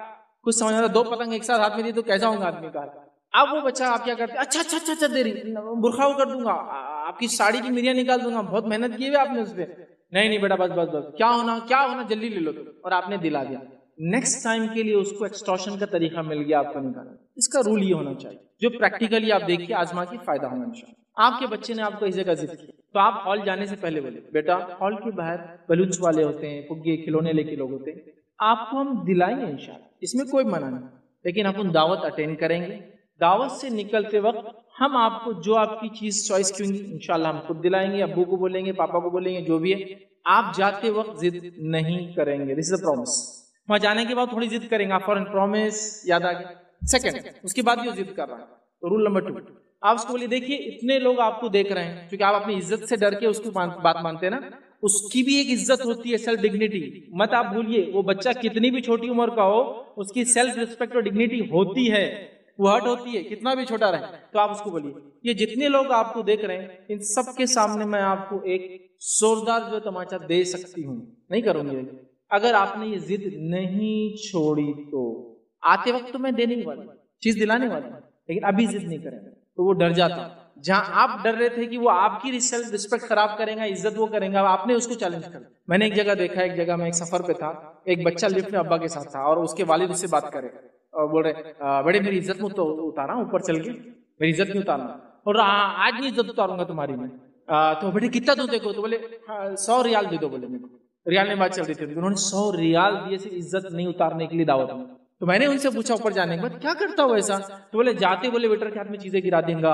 کچھ سمجھ رہا، دو پتنگ ایک ساتھ ہاتھ میں دی تو کیسا ہوگا آدمی کا؟ اب وہ بچہ آپ کیا کرتے، اچھا اچھا اچھا اچھا دیری برخا کر دوں گا، آپ کی ساڑی کی میریاں نکال دوں گا، بہت محنت کی ہے آپ نے اس پہ، نہیں بیٹا بس بس بس، کیا ہونا جلدی لے لو، اور آپ نے دلا دیا۔ نیکسٹ ٹائم کے لیے اس کو ایکسٹورشن کا طریقہ مل گیا آپ کو نکالنا۔ اس کا رول یہ ہونا چاہیے جو پریکٹیکلی آپ دیکھیے آزما کے فائدہ ہونا چاہیے۔ آپ کے بچے نے آپ کو اس جگہ ضد کی تو آپ ہال جانے سے پہلے بولے بیٹا ہال کے باہر بلونس والے ہوتے ہیں، پگے کھلونے لے کے لوگ ہوتے ہیں، آپ کو ہم دلائیں گے انشاءاللہ، اس میں کوئی منع نہیں، لیکن اپن دعوت اٹینڈ کریں گے، دعوت سے نکلتے وقت ہم آپ کو جو آپ کی چیز چوائس کی ہوں گی انشاءاللہ ہم خود دلائیں گے، ابو کو بولیں گے، پاپا کو بولیں گے، جو بھی ہے، آپ جاتے وقت ضد نہیں کریں گے، دس از اے پرومس۔ وہاں جانے کے بعد تھوڑی ضد کریں گے، آپ فوراً پرومس یاد آ گیا، سیکنڈ اس کے بعد یہ ضد کر رہا ہے، تو رول نمبر 2 آپ اس کو بولیے دیکھیے اتنے لوگ آپ کو دیکھ رہے ہیں، کیونکہ آپ اپنی عزت سے ڈر کے اس کی بات مانتے ہیں نا، اس کی بھی ایک عزت ہوتی ہے، سیلف ڈگنیٹی، مت آپ بھولیے، وہ بچہ کتنی بھی چھوٹی عمر کا ہو اس کی سیلف ریسپیکٹ اور ڈگنیٹی ہوتی ہے، وہ ہرٹ ہوتی ہے کتنا بھی چھوٹا رہے، تو آپ اس کو بولیے یہ جتنے لوگ آپ کو دیکھ رہے ہیں ان سب کے سامنے میں آپ کو ایک زوردار جو تماچا دے سکتی ہوں، نہیں کروں گی، اگر آپ نے یہ ضد نہیں چھوڑی تو آتے وقت تو میں دینے ہی والا چیز دلانے والا، لیکن ابھی ضد نہیں کریں گے تو وہ ڈر جاتا۔ جہاں آپ ڈر رہے تھے کہ وہ آپ کی سیلف رسپیکٹ خراب کریں گا، عزت وہ کریں گا، آپ نے اس کو چیلنج کر۔ میں نے ایک جگہ دیکھا، ایک جگہ میں ایک سفر پہ تھا، ایک بچہ لفٹ میں ابا کے ساتھ تھا اور اس کے والد اس سے بات کرے اور بول رہے بڑے میری عزت میں تو اتارا اوپر چل کے، میری عزت نہیں اتارنا، اور آج نہیں عزت اتاروں گا تمہاری میں، تو بیٹے کتنا دوں دیکھو، تو بولے 100 ریال دے دو، بولے میرے کو ریال میں بات چل رہی تھی، انہوں نے 100 ریال دیے سے عزت نہیں اتارنے کے لیے دعوت میں۔ تو میں نے ان سے پوچھا اوپر جانے کے بعد کیا کرتا ہو ایسا، تو بولے جاتے بولے ویٹر کے ہاتھ میں چیزیں گرا دیں گا،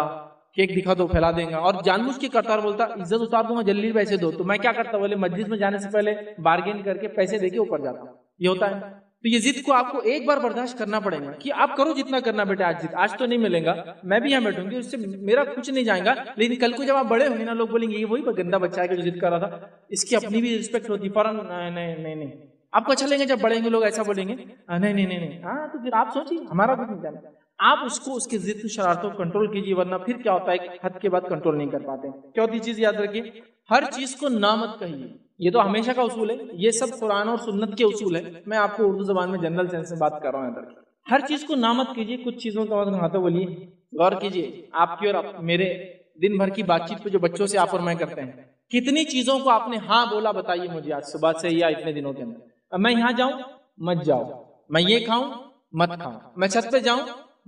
کیک دکھا دو پھیلا دیں گا، اور جان بوجھ کے کرتا اور بولتا عزت اتار دوں گا جلدی پیسے دو، تو میں کیا کرتا بولے مجلس میں جانے سے پہلے بارگین کر کے پیسے دے کے اوپر جاتا ہوں، یہ ہوتا ہے۔ تو یہ ضد کو آپ کو ایک بار برداشت کرنا پڑے گا کہ آپ کرو جتنا کرنا بیٹا، آج ضد آج تو نہیں ملے گا، میں بھی یہاں بیٹھوں گی، اس سے میرا کچھ نہیں جائے گا، لیکن کل کو جب آپ بڑے ہوں گے نا لوگ بولیں گے یہ وہی گندا بچہ ہے کہ جو ضد کر رہا تھا، اس کی اپنی بھی رسپیکٹ ہوتی، فوراً نہیں آپ کو اچھا لیں گے جب بڑھیں گے لوگ ایسا بولیں گے نہیں، ہاں تو پھر آپ سوچیے ہمارا کچھ نہیں جانا، آپ اس کو اس کی ضد شرارتوں کو کنٹرول کیجیے، ورنہ پھر کیا ہوتا ہے ایک حد کے بعد کنٹرول نہیں کر پاتے۔ چوتھی چیز یاد رکھیے، ہر چیز کو نہ مت کہیے، یہ تو ہمیشہ کا اصول ہے، یہ سب قرآن اور سنت کے اصول ہے، میں آپ کو اردو زبان میں جنرل سینس میں بات کر رہا ہوں۔ ہر چیز کو نہ مت کیجیے، کچھ چیزوں کا مطلب ہاتھوں بولیے، غور کیجیے آپ کی اور میرے دن بھر کی بات چیت پہ جو بچوں سے آپ اور میں کرتے ہیں، کتنی چیزوں کو آپ نے ہاں بولا، بتائیے مجھے آج صبح سے یا اتنے دنوں کے اندر۔ اب میں یہاں جاؤں مت جاؤ، میں یہ کھاؤں مت کھاؤ، میں چھت پہ جاؤں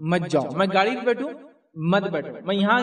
مت جاؤ، میں گاڑی پہ بیٹھوں مت بیٹھو، میں یہاں